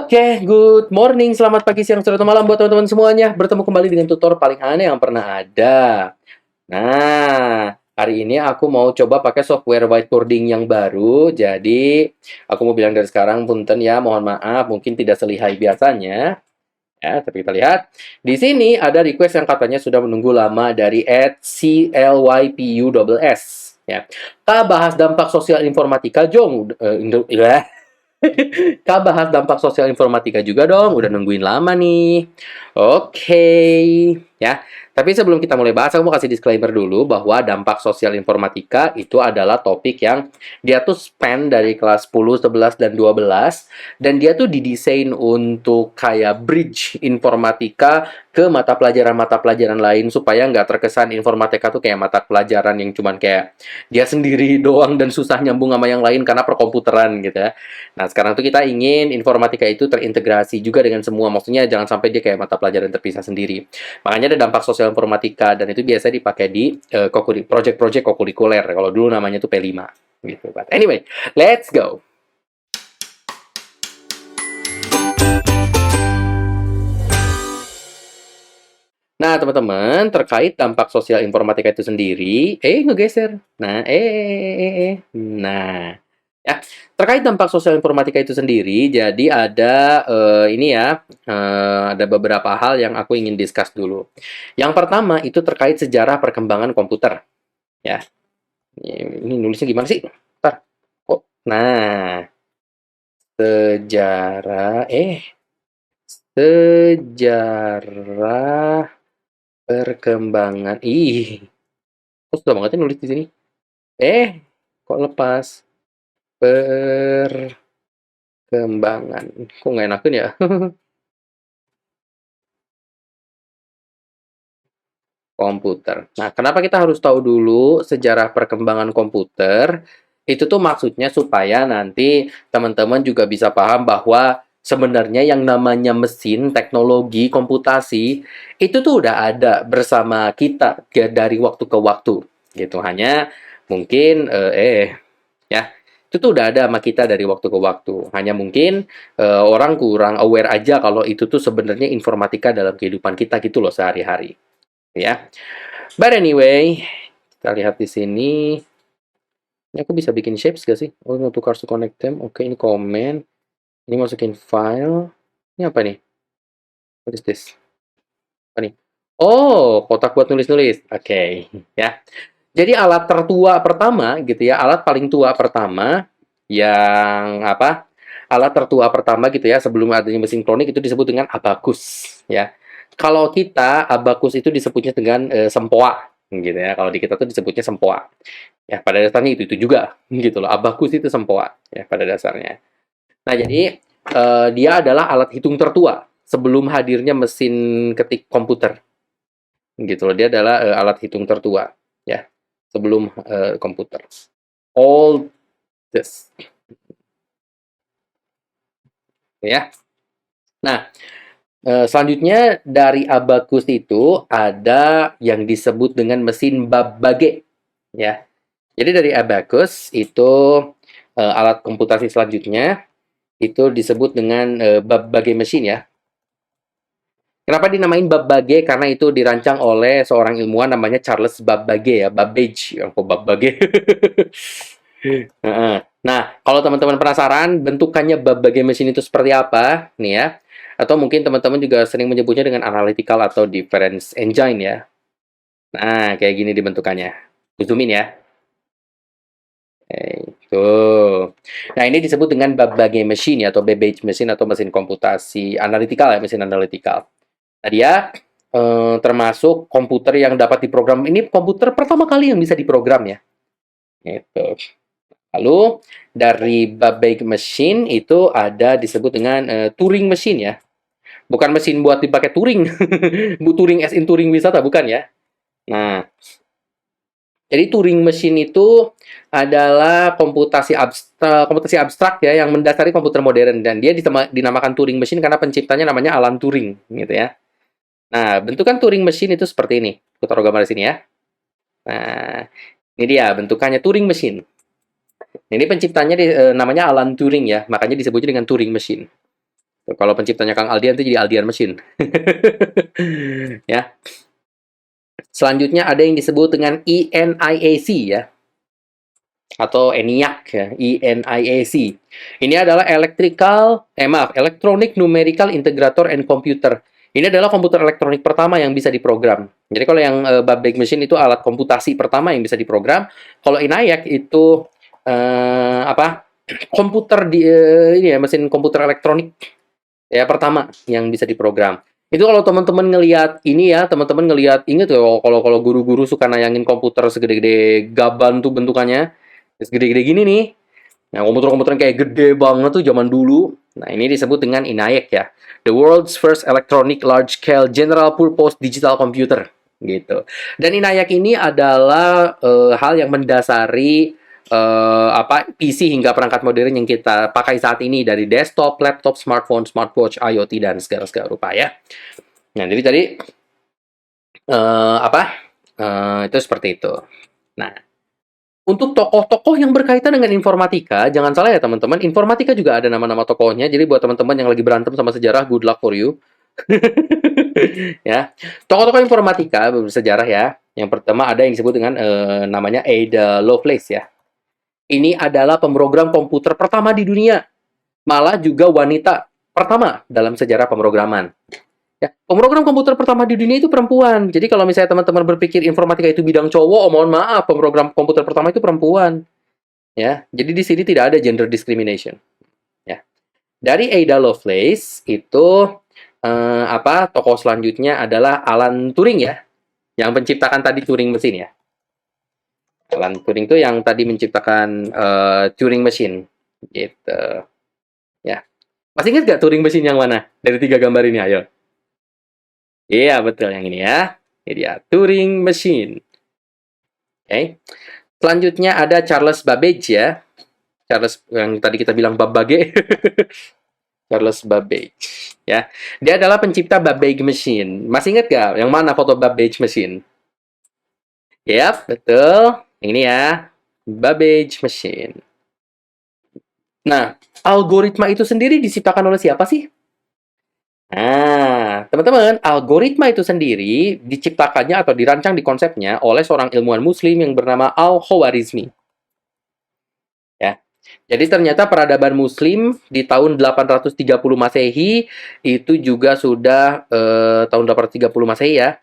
Oke, good morning, selamat pagi, siang, sore, atau malam buat teman-teman semuanya. Bertemu kembali dengan tutor paling aneh yang pernah ada. Nah, hari ini aku mau coba pakai software whiteboarding yang baru. Jadi, aku mau bilang dari sekarang, punten ya, mohon maaf, mungkin tidak selihai biasanya. Ya, tapi kita lihat. Di sini ada request yang katanya sudah menunggu lama dari @clypus. Ya. Kita bahas dampak sosial informatika, Jong. Kak bahas dampak sosial informatika juga dong, udah nungguin lama nih. Oke, ya. Tapi sebelum kita mulai bahas, aku mau kasih disclaimer dulu bahwa dampak sosial informatika itu adalah topik yang dia tuh span dari kelas 10, 11, dan 12. Dan dia tuh didesain untuk kayak bridge informatika ke mata pelajaran lain supaya nggak terkesan informatika tuh kayak mata pelajaran yang cuman kayak dia sendiri doang dan susah nyambung sama yang lain karena perkomputeran gitu ya. Nah, sekarang tuh kita ingin informatika itu terintegrasi juga dengan semua. Maksudnya jangan sampai dia kayak mata pelajaran terpisah sendiri. Makanya ada dampak sosial informatika dan itu biasa dipakai di project-project kokurikuler. Kalau dulu namanya tuh P5 gitu. But anyway, let's go. Nah, teman-teman, terkait dampak sosial informatika itu sendiri, ngegeser. Nah, ya, terkait dampak sosial informatika itu sendiri, jadi ada ini ya, ada beberapa hal yang aku ingin discuss dulu. Yang pertama itu terkait sejarah perkembangan komputer, ya. Ini nulisnya gimana sih? Ntar. Oh, nah, sejarah, sejarah perkembangan. Susah banget ya nulis di sini. Kok lepas? Perkembangan. Kok nggak enakin ya? Komputer. Nah, kenapa kita harus tahu dulu sejarah perkembangan komputer? Itu tuh maksudnya supaya nanti teman-teman juga bisa paham bahwa sebenarnya yang namanya mesin, teknologi, komputasi, itu tuh udah ada bersama kita dari waktu ke waktu. Gitu. Hanya mungkin, ya, itu tuh udah ada sama kita dari waktu ke waktu. Hanya mungkin orang kurang aware aja kalau itu tuh sebenarnya informatika dalam kehidupan kita gitu loh sehari-hari. Ya. But anyway, kita lihat di sini. Ini aku bisa bikin shapes gak sih? Oh, no, to cars to connect them. Oke, ini comment. Ini masukin file. Ini apa nih? What is this? Apa nih? Oh, kotak buat nulis-nulis. Oke, ya. Jadi alat tertua pertama gitu ya, alat paling tua pertama yang apa? Alat tertua pertama gitu ya sebelum adanya mesin kronik itu disebut dengan abakus ya. Kalau kita abakus itu disebutnya dengan sempoa gitu ya. Kalau di kita tuh disebutnya sempoa. Ya, pada dasarnya itu juga gitu loh. Abakus itu sempoa ya pada dasarnya. Nah, jadi dia adalah alat hitung tertua sebelum hadirnya mesin ketik komputer. Gitu loh. Dia adalah alat hitung tertua ya sebelum komputer. All this ya. Nah, selanjutnya dari abakus itu ada yang disebut dengan mesin Babbage ya. Jadi dari abakus itu alat komputasi selanjutnya itu disebut dengan Babbage machine ya. Kenapa dinamain Babbage? Karena itu dirancang oleh seorang ilmuwan namanya Charles Babbage ya, Babbage. Kok Babbage? Nah, kalau teman-teman penasaran bentukannya Babbage machine itu seperti apa, nih ya. Atau mungkin teman-teman juga sering menyebutnya dengan analytical atau difference engine ya. Nah, kayak gini dibentukannya. Zoom in ya. Tuh. Nah, ini disebut dengan Babbage machine ya, atau Babbage machine atau mesin komputasi analytical ya, mesin analytical. Nah, dia termasuk komputer yang dapat diprogram. Ini komputer pertama kali yang bisa diprogram ya. Gitu. Lalu dari Babbage machine itu ada disebut dengan Turing machine ya. Bukan mesin buat dipakai touring. Bu touring as in touring wisata bukan ya. Nah, jadi Turing machine itu adalah komputasi abstrak ya yang mendasari komputer modern dan dia dinamakan Turing machine karena penciptanya namanya Alan Turing gitu ya. Nah, bentukan Turing machine itu seperti ini. Aku taruh gambar di sini ya. Nah, ini dia bentukannya Turing machine. Ini penciptanya namanya Alan Turing ya, makanya disebutnya dengan Turing machine. Kalau penciptanya Kang Aldian itu jadi Aldian Machine. Ya. Selanjutnya ada yang disebut dengan ENIAC ya, atau ENIAC ya, ENIAC. Ini adalah Electronic Numerical Integrator and Computer. Ini adalah komputer elektronik pertama yang bisa diprogram. Jadi kalau yang Babbage Machine itu alat komputasi pertama yang bisa diprogram. Kalau ENIAC itu apa? Komputer ini ya, mesin komputer elektronik ya pertama yang bisa diprogram. Itu kalau teman-teman ngelihat ini ya, teman-teman ngelihat, inget ya kalau guru-guru suka nayangin komputer segede-gede gaban tuh bentukannya, segede-gede gini nih. Nah, komputer-komputer yang kayak gede banget tuh zaman dulu. Nah, ini disebut dengan ENIAC ya. The world's first electronic large-scale general purpose digital computer gitu. Dan ENIAC ini adalah hal yang mendasari PC hingga perangkat modern yang kita pakai saat ini, dari desktop, laptop, smartphone, smartwatch, IoT dan segala-segala rupa ya. Nah, jadi tadi itu seperti itu. Nah, untuk tokoh-tokoh yang berkaitan dengan informatika, jangan salah ya teman-teman, informatika juga ada nama-nama tokohnya. Jadi buat teman-teman yang lagi berantem sama sejarah, good luck for you. Ya, tokoh-tokoh informatika bersejarah ya. Yang pertama ada yang disebut dengan namanya Ada Lovelace ya. Ini adalah pemrogram komputer pertama di dunia. Malah juga wanita pertama dalam sejarah pemrograman. Ya, pemrogram komputer pertama di dunia itu perempuan. Jadi kalau misalnya teman-teman berpikir informatika itu bidang cowok, oh mohon maaf, pemrogram komputer pertama itu perempuan. Ya, jadi di sini tidak ada gender discrimination. Ya. Dari Ada Lovelace itu tokoh selanjutnya adalah Alan Turing ya, yang menciptakan tadi Turing mesin ya. Alan Turing itu yang tadi menciptakan Turing Machine gitu ya. Masih ingat gak Turing Machine yang mana dari 3 gambar ini? Ayo. Iya betul yang ini ya. Ini dia Turing Machine. Oke. Selanjutnya ada Charles Babbage ya. Charles yang tadi kita bilang Babbage. Charles Babbage ya. Dia adalah pencipta Babbage Machine. Masih ingat gak yang mana foto Babbage Machine? Yap, betul. Yang ini ya, Babbage Machine. Nah, algoritma itu sendiri diciptakan oleh siapa sih? Nah, teman-teman, algoritma itu sendiri diciptakannya atau dirancang di konsepnya oleh seorang ilmuwan muslim yang bernama Al-Khwarizmi. Ya. Jadi ternyata peradaban muslim di tahun 830 Masehi itu juga sudah tahun 830 Masehi ya.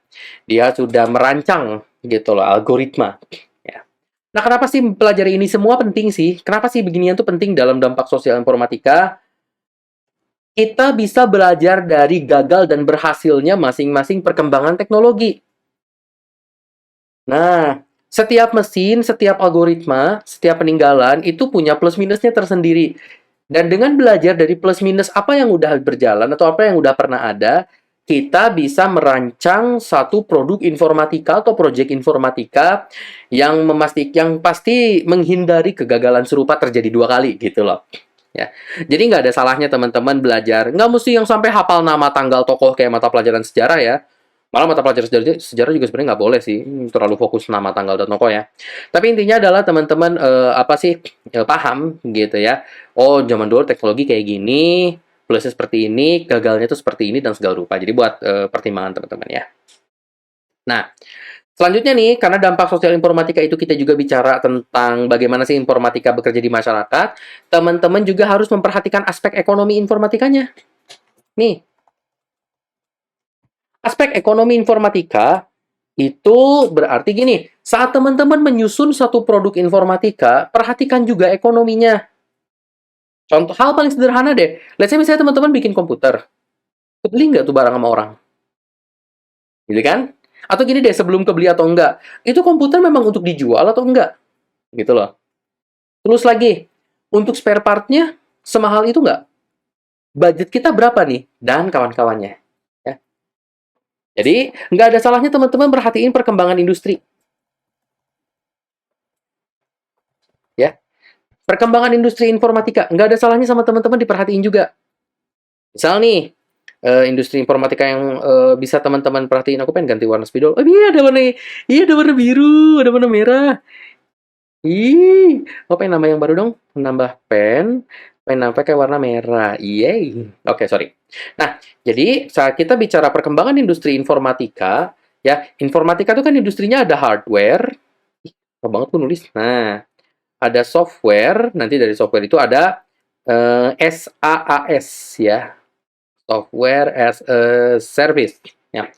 Dia sudah merancang gitu loh algoritma. Nah, kenapa sih pelajari ini semua penting sih? Kenapa sih beginian tuh penting dalam dampak sosial informatika? Kita bisa belajar dari gagal dan berhasilnya masing-masing perkembangan teknologi. Nah, setiap mesin, setiap algoritma, setiap peninggalan itu punya plus minusnya tersendiri. Dan dengan belajar dari plus minus apa yang udah berjalan atau apa yang udah pernah ada, kita bisa merancang satu produk informatika atau proyek informatika yang pasti menghindari kegagalan serupa terjadi 2 kali gitu loh. Ya. Jadi nggak ada salahnya teman-teman belajar. Nggak mesti yang sampai hafal nama tanggal tokoh kayak mata pelajaran sejarah ya. Malah mata pelajaran sejarah juga sebenarnya nggak boleh sih. Terlalu fokus nama tanggal dan tokoh ya. Tapi intinya adalah teman-teman paham gitu ya. Oh, zaman dulu teknologi kayak gini, plusnya seperti ini, gagalnya tuh seperti ini dan segala rupa. Jadi buat pertimbangan teman-teman ya. Nah, selanjutnya nih, karena dampak sosial informatika itu kita juga bicara tentang bagaimana sih informatika bekerja di masyarakat, teman-teman juga harus memperhatikan aspek ekonomi informatikanya. Nih, aspek ekonomi informatika itu berarti gini, saat teman-teman menyusun satu produk informatika, perhatikan juga ekonominya. Contoh hal paling sederhana deh, let's say misalnya teman-teman bikin komputer, kebeli nggak tuh barang sama orang? Gitu kan? Atau gini deh, sebelum kebeli atau enggak, itu komputer memang untuk dijual atau enggak? Gitu loh. Terus lagi, untuk spare part-nya, semahal itu enggak? Budget kita berapa nih? Dan kawan-kawannya. Ya. Jadi, nggak ada salahnya teman-teman perhatiin perkembangan industri. Ya. Perkembangan industri informatika, nggak ada salahnya sama teman-teman diperhatiin juga. Misal nih, industri informatika yang bisa teman-teman perhatiin, aku pengen ganti warna spidol. Oh iya ada warna biru, ada warna merah. Ih, aku pengen nambah yang baru dong, nambah pen, Pengen pakai warna merah. Yeay. Oke, sorry. Nah, jadi saat kita bicara perkembangan industri informatika, ya, informatika itu kan industrinya ada hardware. Ih, apa banget tuh nulis. Nah, ada software, nanti dari software itu ada SaaS ya, software as a service. Ya.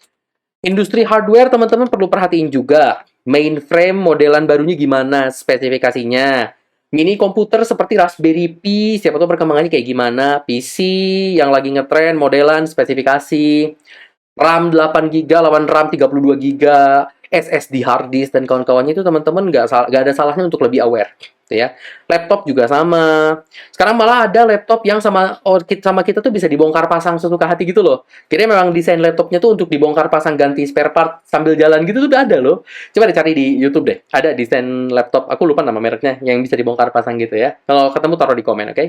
Industri hardware teman-teman perlu perhatiin juga. Mainframe modelan barunya gimana, spesifikasinya. Mini komputer seperti Raspberry Pi, siapa tahu perkembangannya kayak gimana. PC yang lagi ngetren, modelan, spesifikasi. RAM 8 GB, lawan RAM 32 GB, SSD hard disk dan kawan-kawannya itu teman-teman nggak ada salahnya untuk lebih aware, gitu ya. Laptop juga sama. Sekarang malah ada laptop yang sama kita tuh bisa dibongkar pasang sesuka hati gitu loh. Jadi memang desain laptopnya tuh untuk dibongkar pasang ganti spare part sambil jalan gitu tuh udah ada loh. Coba dicari di YouTube deh. Ada desain laptop, aku lupa nama mereknya, yang bisa dibongkar pasang gitu ya. Kalau ketemu taruh di komen, oke?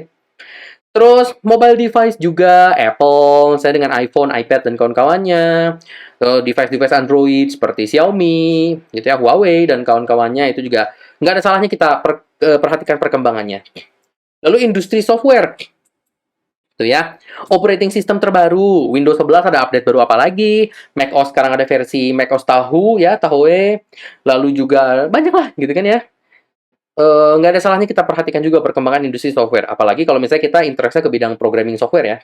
Terus mobile device juga Apple, saya dengan iPhone, iPad dan kawan-kawannya. Device-device Android seperti Xiaomi, gitu ya, Huawei dan kawan-kawannya itu juga nggak ada salahnya kita perhatikan perkembangannya. Lalu industri software, itu ya. Operating system terbaru, Windows 11 ada update baru apa lagi? macOS sekarang ada versi macOS Tahoe ya, Tahoe. Lalu juga banyak lah gitu kan ya. Nggak ada salahnya kita perhatikan juga perkembangan industri software. Apalagi kalau misalnya kita interestnya ke bidang programming software ya.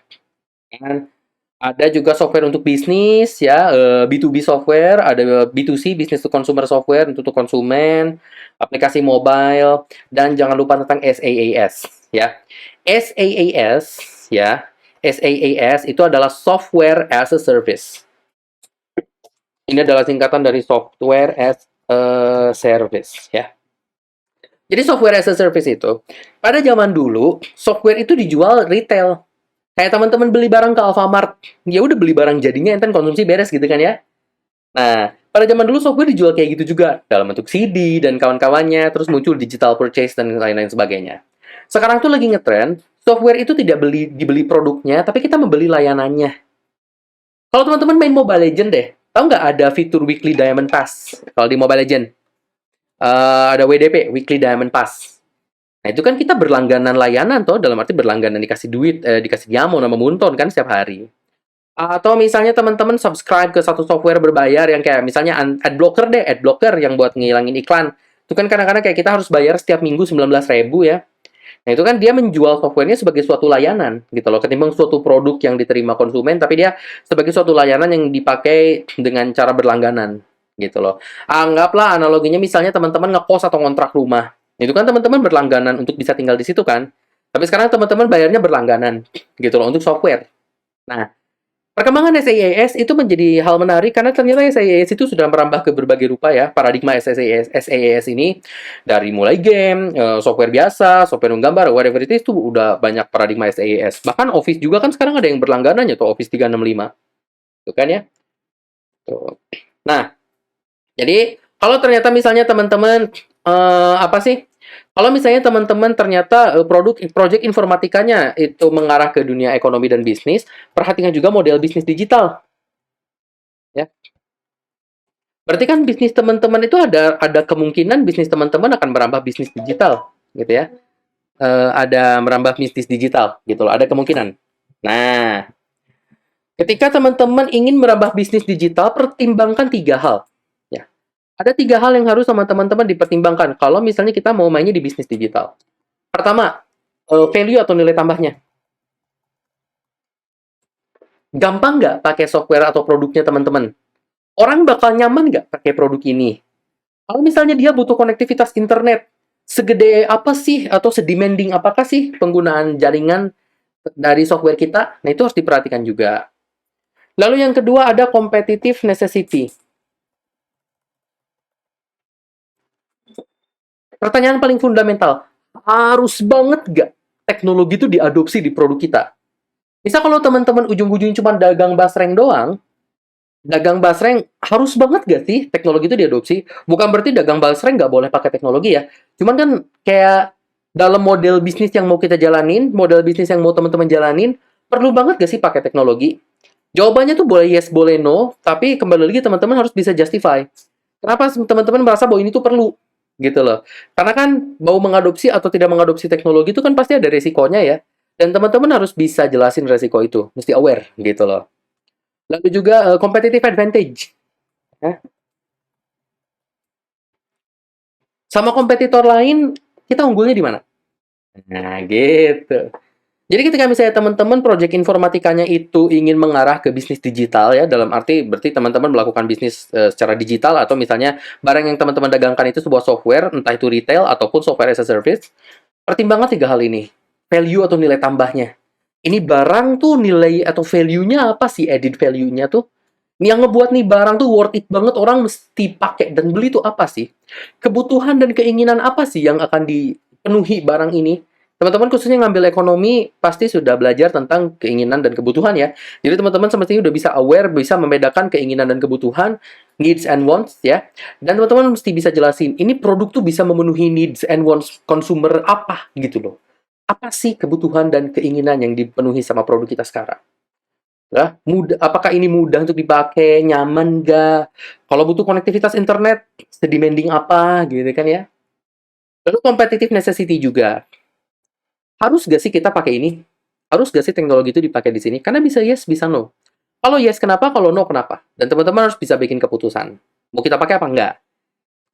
Dan ada juga software untuk bisnis ya, B2B software, ada B2C, business to consumer software untuk konsumen, aplikasi mobile, dan jangan lupa tentang SaaS ya. SaaS ya, SaaS itu adalah software as a service. Ini adalah singkatan dari software as a service ya. Jadi software as a service itu, pada zaman dulu, software itu dijual retail. Kayak teman-teman beli barang ke Alfamart, ya udah beli barang jadinya enten konsumsi beres gitu kan ya. Nah, pada zaman dulu software dijual kayak gitu juga, dalam bentuk CD dan kawan-kawannya, terus muncul digital purchase dan lain-lain sebagainya. Sekarang tuh lagi ngetren, software itu tidak dibeli produknya, tapi kita membeli layanannya. Kalau teman-teman main Mobile Legend deh, tahu nggak ada fitur Weekly Diamond Pass kalau di Mobile Legend? Ada WDP, Weekly Diamond Pass. Nah, itu kan kita berlangganan layanan toh, dalam arti berlangganan dikasih duit, dikasih diamond sama Munton kan setiap hari. Atau misalnya teman-teman subscribe ke satu software berbayar yang kayak misalnya adblocker deh, adblocker yang buat ngilangin iklan. Itu kan kadang-kadang kayak kita harus bayar setiap minggu 19.000 ya. Nah, itu kan dia menjual softwarenya sebagai suatu layanan gitu loh, ketimbang suatu produk yang diterima konsumen, tapi dia sebagai suatu layanan yang dipakai dengan cara berlangganan gitu loh. Anggaplah analoginya misalnya teman-teman ngekos atau ngontrak rumah. Itu kan teman-teman berlangganan untuk bisa tinggal di situ kan. Tapi sekarang teman-teman bayarnya berlangganan gitu loh untuk software. Nah, perkembangan SaaS itu menjadi hal menarik karena ternyata SaaS itu sudah merambah ke berbagai rupa ya. Paradigma SaaS ini dari mulai game, software biasa, software menggambar, whatever it is itu udah banyak paradigma SaaS. Bahkan Office juga kan sekarang ada yang berlangganan ya tuh Office 365. Tuh kan ya. Tuh. Nah, jadi kalau ternyata misalnya teman-teman apa sih? Kalau misalnya teman-teman ternyata project informatikanya itu mengarah ke dunia ekonomi dan bisnis, perhatikan juga model bisnis digital. Ya, berarti kan bisnis teman-teman itu ada kemungkinan bisnis teman-teman akan merambah bisnis digital, gitu ya. Ada merambah bisnis digital, gitu loh. Ada kemungkinan. Nah, ketika teman-teman ingin merambah bisnis digital, pertimbangkan 3 hal. Ya, ada 3 hal yang harus sama teman-teman dipertimbangkan. Kalau misalnya kita mau mainnya di bisnis digital. Pertama, value atau nilai tambahnya. Gampang nggak pakai software atau produknya teman-teman? Orang bakal nyaman nggak pakai produk ini? Kalau misalnya dia butuh konektivitas internet, segede apa sih atau sedemanding apakah sih penggunaan jaringan dari software kita? Nah, itu harus diperhatikan juga. Lalu yang kedua ada competitive necessity. Pertanyaan paling fundamental, harus banget nggak teknologi itu diadopsi di produk kita? Misal kalau teman-teman ujung-ujungnya cuma dagang basreng doang, dagang basreng harus banget gak sih teknologi itu diadopsi? Bukan berarti dagang basreng nggak boleh pakai teknologi ya. Cuman kan kayak dalam model bisnis yang mau kita jalanin, model bisnis yang mau teman-teman jalanin, perlu banget gak sih pakai teknologi? Jawabannya tuh boleh yes, boleh no, tapi kembali lagi teman-teman harus bisa justify. Kenapa teman-teman merasa bahwa ini tuh perlu? Gitu loh. Karena kan mau mengadopsi atau tidak mengadopsi teknologi itu kan pasti ada resikonya ya. Dan teman-teman harus bisa jelasin resiko itu, mesti aware gitu loh. Lalu juga competitive advantage. Ya. Sama kompetitor lain, kita unggulnya di mana? Nah, gitu. Jadi ketika misalnya teman-teman proyek informatikanya itu ingin mengarah ke bisnis digital ya, dalam arti berarti teman-teman melakukan bisnis secara digital atau misalnya barang yang teman-teman dagangkan itu sebuah software, entah itu retail ataupun software as a service, pertimbangkan tiga hal ini. Value atau nilai tambahnya. Ini barang tuh nilai atau value-nya apa sih, added value-nya tuh? Yang ngebuat nih barang tuh worth it banget orang mesti pakai dan beli tuh apa sih? Kebutuhan dan keinginan apa sih yang akan dipenuhi barang ini? Teman-teman khususnya ngambil ekonomi pasti sudah belajar tentang keinginan dan kebutuhan ya. Jadi teman-teman semestinya udah bisa aware, bisa membedakan keinginan dan kebutuhan, needs and wants ya. Dan teman-teman mesti bisa jelasin, ini produk tuh bisa memenuhi needs and wants consumer apa gitu loh. Apa sih kebutuhan dan keinginan yang dipenuhi sama produk kita sekarang? Ya, mudah, apakah ini mudah untuk dipakai, nyaman nggak? Kalau butuh konektivitas internet, sedemanding apa gitu kan ya? Lalu competitive necessity juga. Harus nggak sih kita pakai ini? Harus nggak sih teknologi itu dipakai di sini? Karena bisa yes, bisa no. Kalau yes, kenapa? Kalau no, kenapa? Dan teman-teman harus bisa bikin keputusan. Mau kita pakai apa enggak?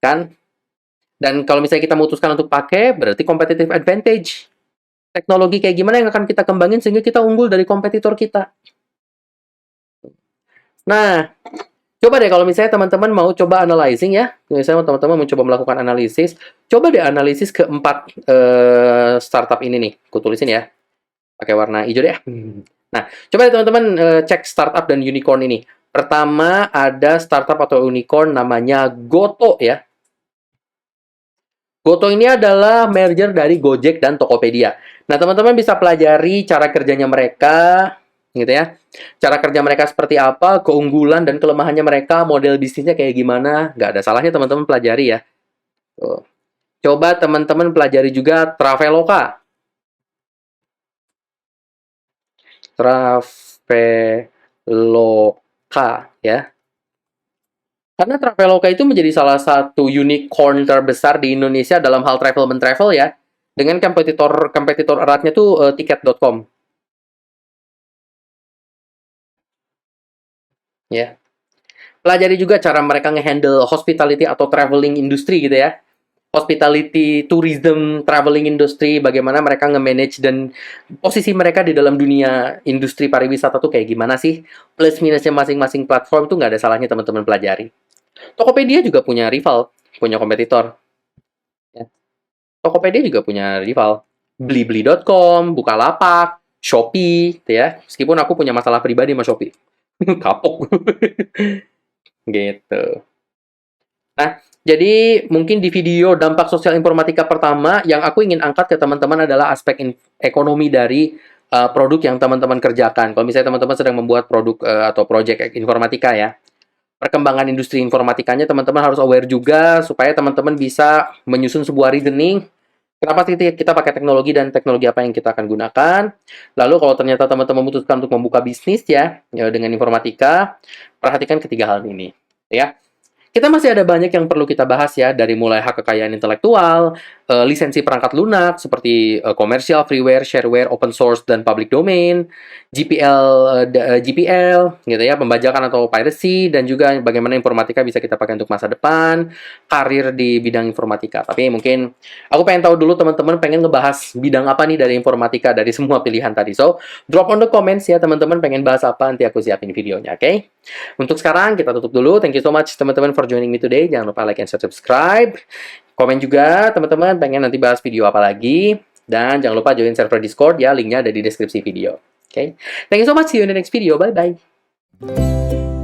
Kan? Dan kalau misalnya kita memutuskan untuk pakai, berarti competitive advantage. Teknologi kayak gimana yang akan kita kembangin sehingga kita unggul dari kompetitor kita. Nah, coba deh kalau misalnya teman-teman mau coba analyzing ya, misalnya teman-teman mencoba melakukan analisis, coba deh analisis keempat startup ini nih, aku tulisin ya, pakai warna hijau deh. Nah, coba deh teman-teman cek startup dan unicorn ini. Pertama ada startup atau unicorn namanya Goto ya. Goto ini adalah merger dari Gojek dan Tokopedia. Nah, teman-teman bisa pelajari cara kerjanya mereka, gitu ya. Cara kerja mereka seperti apa, keunggulan dan kelemahannya mereka, model bisnisnya kayak gimana. Nggak ada salahnya teman-teman pelajari ya. Tuh. Coba teman-teman pelajari juga Traveloka. Traveloka ya. Karena Traveloka itu menjadi salah satu unicorn terbesar di Indonesia dalam hal travel ya. Dengan kompetitor eratnya tuh tiket.com ya. Pelajari juga cara mereka ngehandle hospitality atau traveling industry gitu ya. Hospitality, tourism, traveling industry, bagaimana mereka nge-manage dan posisi mereka di dalam dunia industri pariwisata tuh kayak gimana sih? Plus minusnya masing-masing platform tuh nggak ada salahnya teman-teman pelajari. Tokopedia juga punya rival, punya kompetitor. Ya. Tokopedia juga punya rival. Blibli.com, Bukalapak, Shopee, gitu ya. Meskipun aku punya masalah pribadi sama Shopee. Kapok. Gitu. Nah, jadi mungkin di video dampak sosial informatika pertama yang aku ingin angkat ke teman-teman adalah aspek ekonomi dari produk yang teman-teman kerjakan. Kalau misalnya teman-teman sedang membuat produk atau project informatika ya, perkembangan industri informatikanya teman-teman harus aware juga supaya teman-teman bisa menyusun sebuah reasoning. Kenapa sih kita pakai teknologi dan teknologi apa yang kita akan gunakan? Lalu kalau ternyata teman-teman memutuskan untuk membuka bisnis ya dengan informatika, perhatikan ketiga hal ini ya. Kita masih ada banyak yang perlu kita bahas ya, dari mulai hak kekayaan intelektual, lisensi perangkat lunak seperti komersial, freeware, shareware, open source, dan public domain, GPL, GPL, gitu ya, pembajakan atau piracy, dan juga bagaimana informatika bisa kita pakai untuk masa depan, karir di bidang informatika. Tapi mungkin aku pengen tahu dulu teman-teman pengen ngebahas bidang apa nih dari informatika dari semua pilihan tadi. So, drop on the comments ya teman-teman pengen bahas apa, nanti aku siapin videonya, oke? Untuk sekarang kita tutup dulu. Thank you so much teman-teman for joining me today. Jangan lupa like and subscribe. Komen juga teman-teman pengen nanti bahas video apa lagi. Dan jangan lupa join server Discord ya, linknya ada di deskripsi video. Oke. Thank you so much. See you in the next video. Bye-bye.